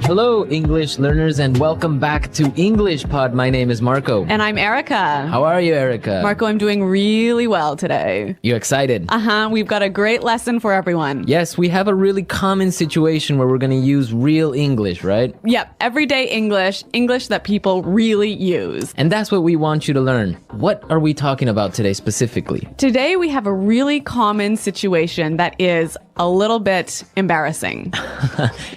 Hello, English learners, and welcome back to English Pod. My name is Marco. And I'm Erica. How are you, Erica? Marco, I'm doing really well today. You excited? We've got a great lesson for everyone. Yes, we have a really common situation where we're going to use real English, right? Yep, everyday English, English that people really use. And that's what we want you to learn. What are we talking about today specifically? Today we have a really common situation that is a little bit embarrassing.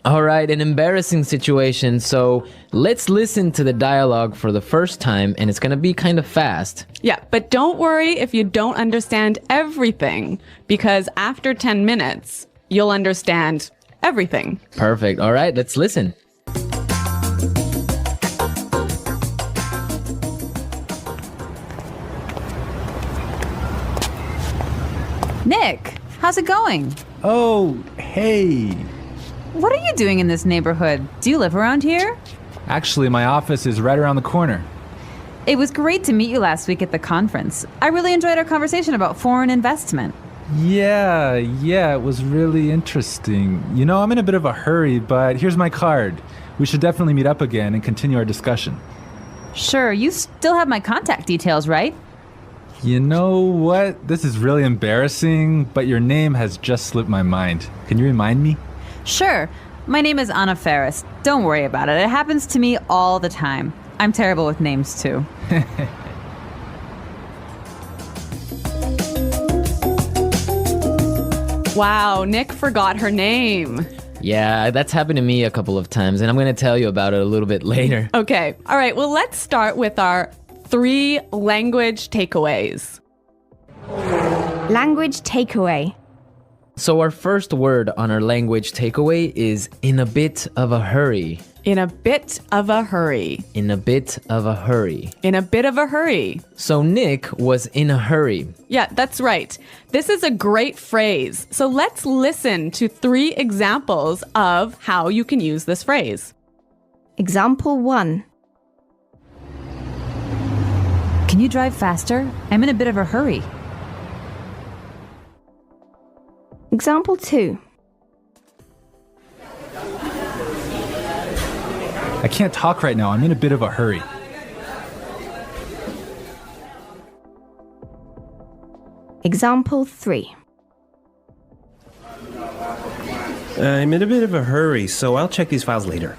All right, an embarrassing situation. So let's listen to the dialogue for the first time, and it's going to be kind of fast. Yeah, but don't worry if you don't understand everything, because after 10 minutes, you'll understand everything. Perfect. All right, let's listen. Nick, how's it going? Oh, hey. What are you doing in this neighborhood? Do you live around here? Actually, my office is right around the corner. It was great to meet you last week at the conference. I really enjoyed our conversation about foreign investment. Yeah, it was really interesting. You know, I'm in a bit of a hurry, but here's my card. We should definitely meet up again and continue our discussion. Sure, you still have my contact details, right? You know what? This is really embarrassing, but your name has just slipped my mind. Can you remind me? Sure. My name is Anna Ferris. Don't worry about it. It happens to me all the time. I'm terrible with names, too. Wow, Nick forgot her name. Yeah, that's happened to me a couple of times, and I'm going to tell you about it a little bit later. Okay, all right, well, let's start with our 3 language takeaways. Language takeaway. So our first word on our language takeaway is in a bit of a hurry. In a bit of a hurry. In a bit of a hurry. In a bit of a hurry. So Nick was in a hurry. Yeah, that's right. This is a great phrase. So let's listen to 3 examples of how you can use this phrase. Example 1. Can you drive faster? I'm in a bit of a hurry. Example 2. I can't talk right now. I'm in a bit of a hurry. Example 3. I'm in a bit of a hurry, so I'll check these files later.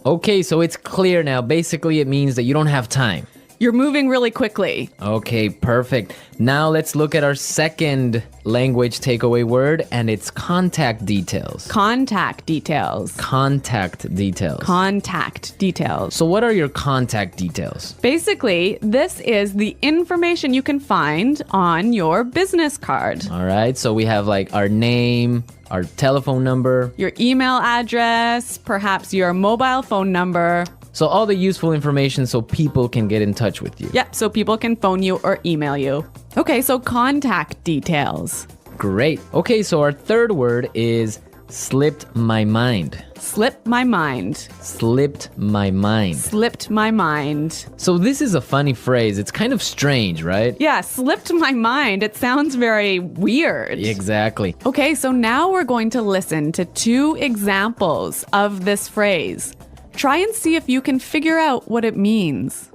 Okay, so it's clear now. Basically, it means that you don't have time. You're moving really quickly. Okay, perfect. Now let's look at our second language takeaway word, and it's contact details. Contact details. Contact details. Contact details. So what are your contact details? Basically, this is the information you can find on your business card. All right, so we have like our name, our telephone number. Your email address, perhaps your mobile phone number. So all the useful information so people can get in touch with you. Yep, so people can phone you or email you. Okay, so contact details. Great. Okay, so our third word is slipped my mind. Slipped my mind. Slipped my mind. Slipped my mind. So this is a funny phrase. It's kind of strange, right? Yeah, slipped my mind. It sounds very weird. Exactly. Okay, so now we're going to listen to 2 examples of this phrase. Try and see if you can figure out what it means.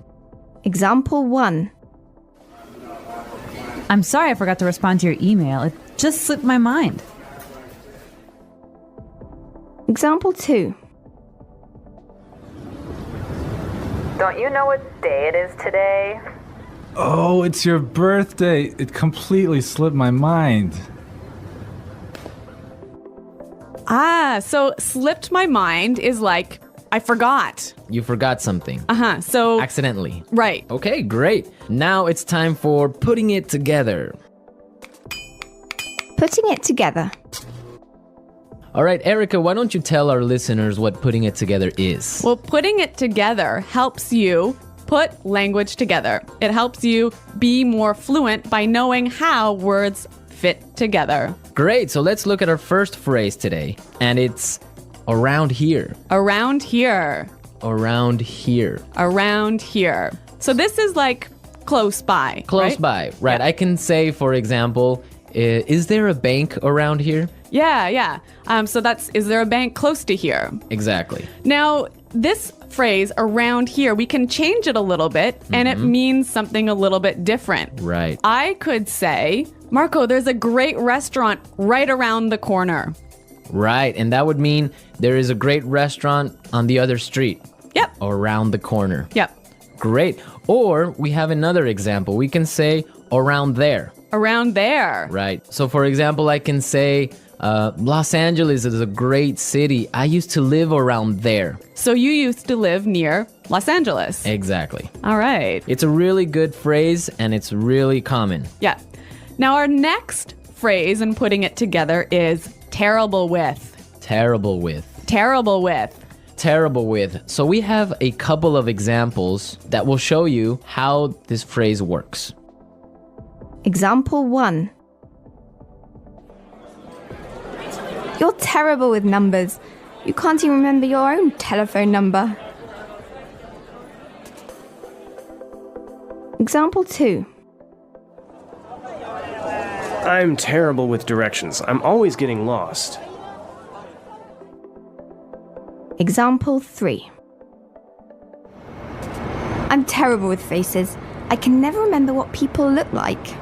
Example 1. I'm sorry I forgot to respond to your email. It just slipped my mind. Example 2. Don't you know what day it is today? Oh, it's your birthday. It completely slipped my mind. So slipped my mind is like, I forgot. You forgot something. So Accidentally. right. Okay, great. Now it's time for putting it together. Putting it together. All right, Erica, why don't you tell our listeners what putting it together is? Well, putting it together helps you put language together. It helps you be more fluent by knowing how words fit together. Great, so let's look at our first phrase today, and it's around here. Around here. Around here. Around here. So this is like close by. Close right? by, right. Yeah. I can say, for example, is there a bank around here? Yeah, yeah. So that's, is there a bank close to here? Exactly. Now, this phrase around here, we can change it a little bit and it means something a little bit different. Right. I could say, Marco, there's a great restaurant right around the corner. Right. And that would mean there is a great restaurant on the other street. Yep. Or around the corner. Yep. Great. Or we have another example. We can say around there. Around there. Right. So for example, I can say Los Angeles is a great city. I used to live around there. So you used to live near Los Angeles. Exactly. All right. It's a really good phrase and it's really common. Yeah. Now our next phrase in putting it together is terrible with. Terrible with. Terrible with. Terrible with. So we have a couple of examples that will show you how this phrase works. Example 1. You're terrible with numbers. You can't even remember your own telephone number. Example 2. I'm terrible with directions. I'm always getting lost. Example 3. I'm terrible with faces. I can never remember what people look like.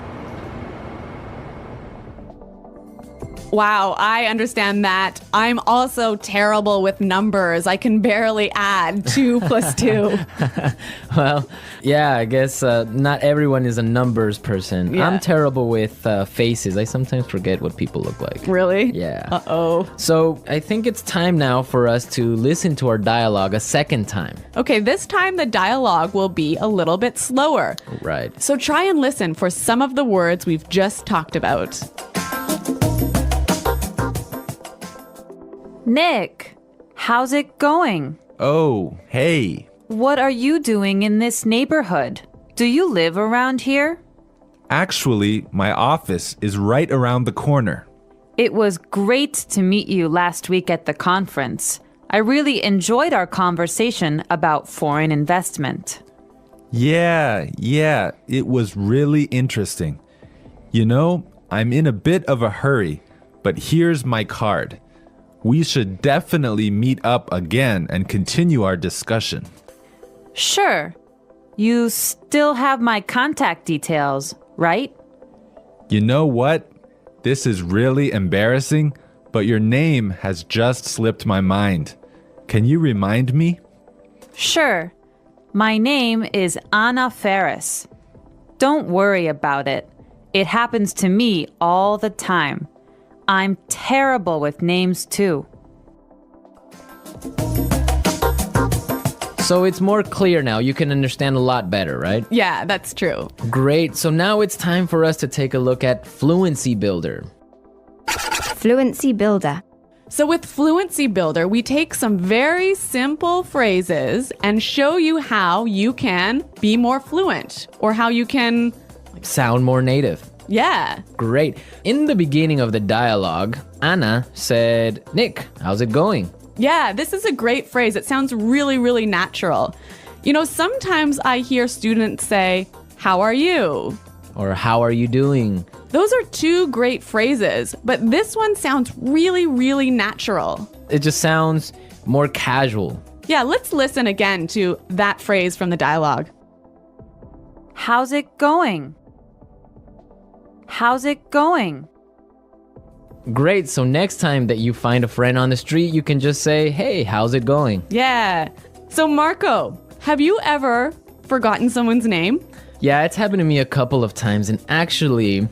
Wow, I understand that. I'm also terrible with numbers. I can barely add 2 plus 2. Well, yeah, I guess not everyone is a numbers person. Yeah. I'm terrible with faces. I sometimes forget what people look like. Really? Yeah. Uh-oh. So I think it's time now for us to listen to our dialogue a second time. Okay, this time the dialogue will be a little bit slower. Right. So try and listen for some of the words we've just talked about. Nick, how's it going? Oh, hey. What are you doing in this neighborhood? Do you live around here? Actually, my office is right around the corner. It was great to meet you last week at the conference. I really enjoyed our conversation about foreign investment. Yeah, it was really interesting. You know, I'm in a bit of a hurry, but here's my card. We should definitely meet up again and continue our discussion. Sure. You still have my contact details, right? You know what? This is really embarrassing, but your name has just slipped my mind. Can you remind me? Sure. My name is Anna Ferris. Don't worry about it. It happens to me all the time. I'm terrible with names too. So it's more clear now. You can understand a lot better, right? Yeah, that's true. Great. So now it's time for us to take a look at Fluency Builder. Fluency Builder. So with Fluency Builder, we take some very simple phrases and show you how you can be more fluent or how you can, Sound more native. yeah. Great. In the beginning of the dialogue, Anna said, Nick, how's it going? Yeah, this is a great phrase. It sounds really, really natural. You know, sometimes I hear students say, how are you? Or how are you doing? Those are 2 great phrases, but this one sounds really, really natural. It just sounds more casual. Yeah, let's listen again to that phrase from the dialogue. How's it going? How's it going? Great. So next time that you find a friend on the street, you can just say, hey, how's it going? Yeah. So Marco, have you ever forgotten someone's name? Yeah, it's happened to me a couple of times. And actually,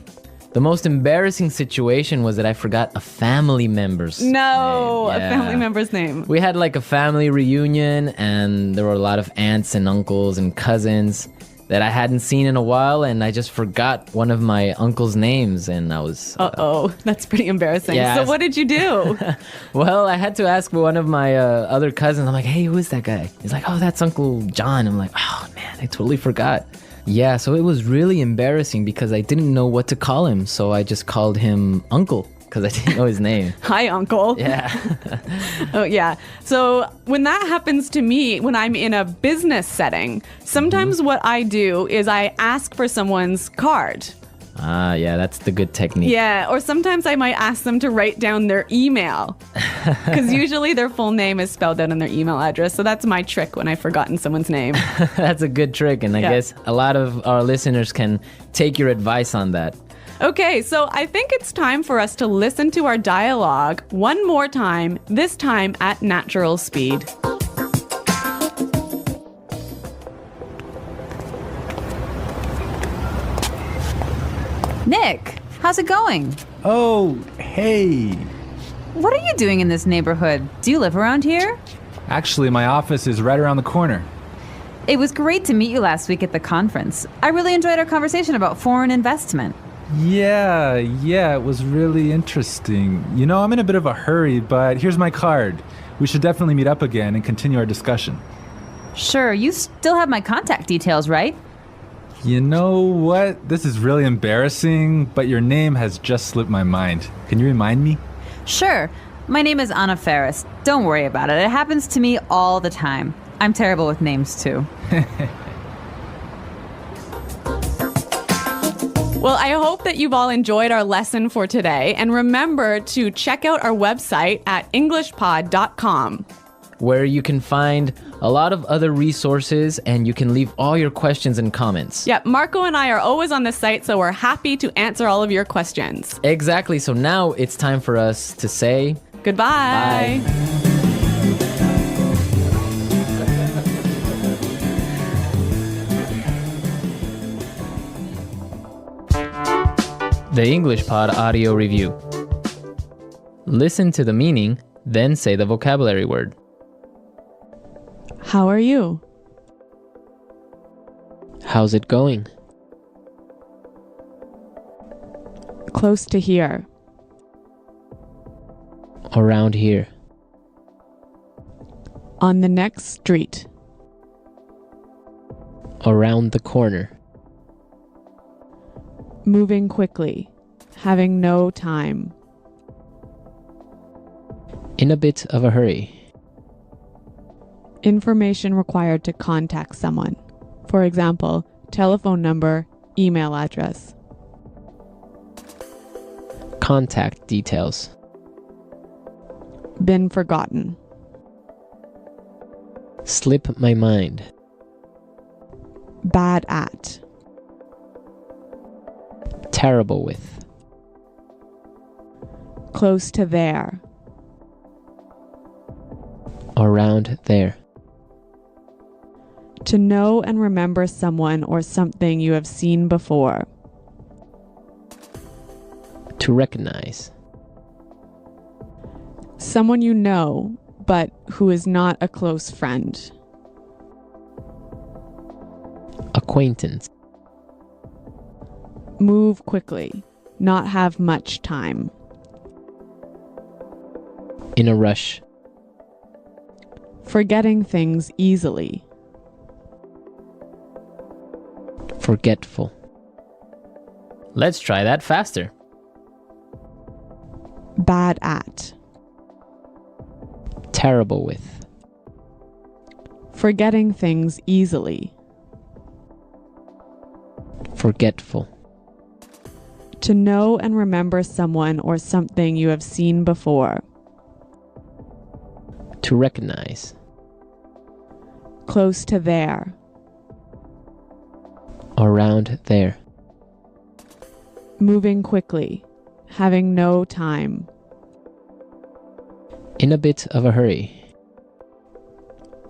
the most embarrassing situation was that I forgot a family member's name. No, a Yeah. family member's name. We had like a family reunion and there were a lot of aunts and uncles and cousins that I hadn't seen in a while, and I just forgot one of my uncle's names, and I was... Uh-oh, that's pretty embarrassing. Yeah. So what did you do? Well, I had to ask one of my other cousins. I'm like, hey, who is that guy? He's like, oh, that's Uncle John. I'm like, oh, man, I totally forgot. Yeah, so it was really embarrassing because I didn't know what to call him, so I just called him Uncle because I didn't know his name. Hi, Uncle. Yeah. Oh, yeah. So when that happens to me, when I'm in a business setting, sometimes what I do is I ask for someone's card. Ah, yeah, that's the good technique. Yeah, or sometimes I might ask them to write down their email because usually their full name is spelled out in their email address. So that's my trick when I've forgotten someone's name. That's a good trick, and I guess a lot of our listeners can take your advice on that. Okay, so I think it's time for us to listen to our dialogue one more time, this time at natural speed. Nick, how's it going? Oh, hey. What are you doing in this neighborhood? Do you live around here? Actually, my office is right around the corner. It was great to meet you last week at the conference. I really enjoyed our conversation about foreign investment. Yeah, it was really interesting. You know, I'm in a bit of a hurry, but here's my card. We should definitely meet up again and continue our discussion. Sure, you still have my contact details, right? You know what? This is really embarrassing, but your name has just slipped my mind. Can you remind me? Sure. My name is Anna Ferris. Don't worry about it. It happens to me all the time. I'm terrible with names, too. Well, I hope that you've all enjoyed our lesson for today. And remember to check out our website at englishpod.com, where you can find a lot of other resources and you can leave all your questions and comments. Yeah, Marco and I are always on the site, so we're happy to answer all of your questions. Exactly. So now it's time for us to say goodbye. Bye. The English Pod Audio Review. Listen to the meaning, then say the vocabulary word. How are you? How's it going? Close to here. Around here. On the next street. Around the corner. Moving quickly. Having no time. In a bit of a hurry. Information required to contact someone. For example, telephone number, email address. Contact details. Been forgotten. Slip my mind. Bad at. Terrible with. Close to there. Around there. To know and remember someone or something you have seen before. To recognize. Someone you know, but who is not a close friend. Acquaintance. Move quickly. Not have much time. In a rush. Forgetting things easily. Forgetful. Let's try that faster. Bad at. Terrible with. Forgetting things easily. Forgetful. To know and remember someone or something you have seen before. To recognize. Close to there. Around there. Moving quickly. Having no time. In a bit of a hurry.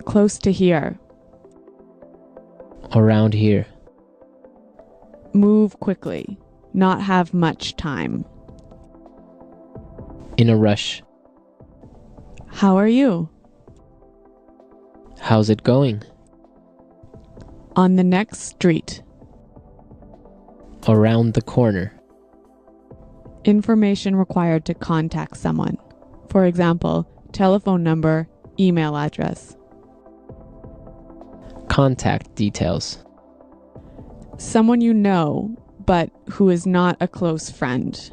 Close to here. Around here. Move quickly. Not have much time. In a rush. How are you? How's it going? On the next street. Around the corner. Information required to contact someone. For example, telephone number, email address. Contact details. Someone you know, but who is not a close friend.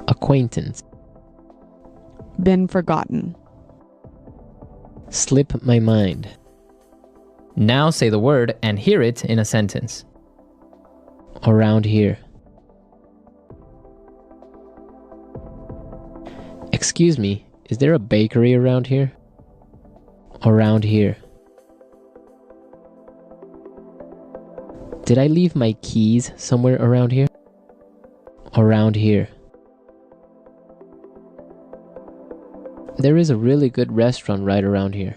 Acquaintance. Been forgotten. Slip my mind. Now say the word and hear it in a sentence. Around here. Excuse me, is there a bakery around here? Around here. Did I leave my keys somewhere around here? Around here. There is a really good restaurant right around here.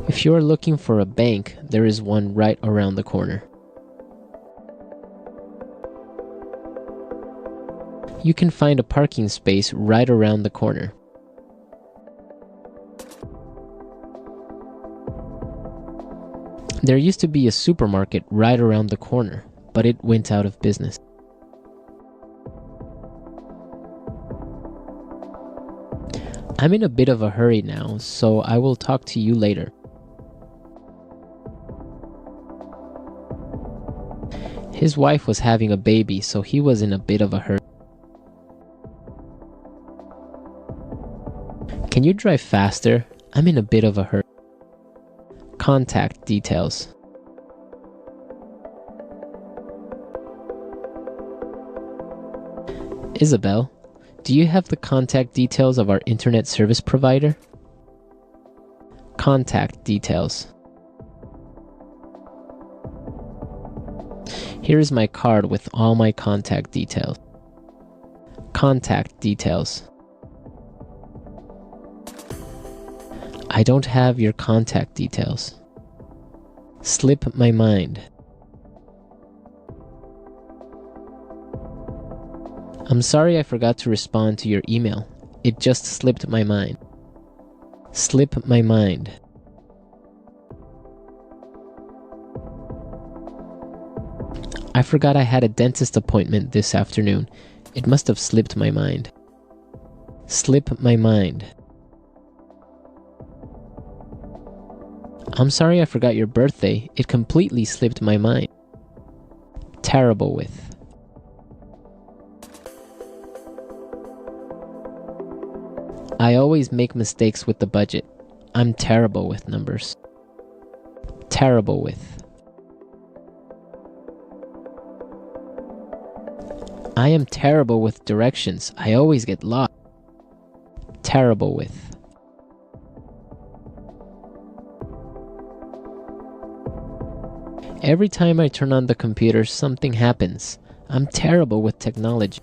If you are looking for a bank, there is one right around the corner. You can find a parking space right around the corner. There used to be a supermarket right around the corner, but it went out of business. I'm in a bit of a hurry now, so I will talk to you later. His wife was having a baby, so he was in a bit of a hurry. Can you drive faster? I'm in a bit of a hurry. Contact details. Isabel, do you have the contact details of our internet service provider? Contact details. Here is my card with all my contact details. Contact details. I don't have your contact details. Slip my mind. I'm sorry I forgot to respond to your email. It just slipped my mind. Slip my mind. I forgot I had a dentist appointment this afternoon. It must have slipped my mind. Slip my mind. I'm sorry I forgot your birthday. It completely slipped my mind. Terrible with. I always make mistakes with the budget. I'm terrible with numbers. Terrible with. I am terrible with directions. I always get lost. Terrible with. Every time I turn on the computer, something happens. I'm terrible with technology.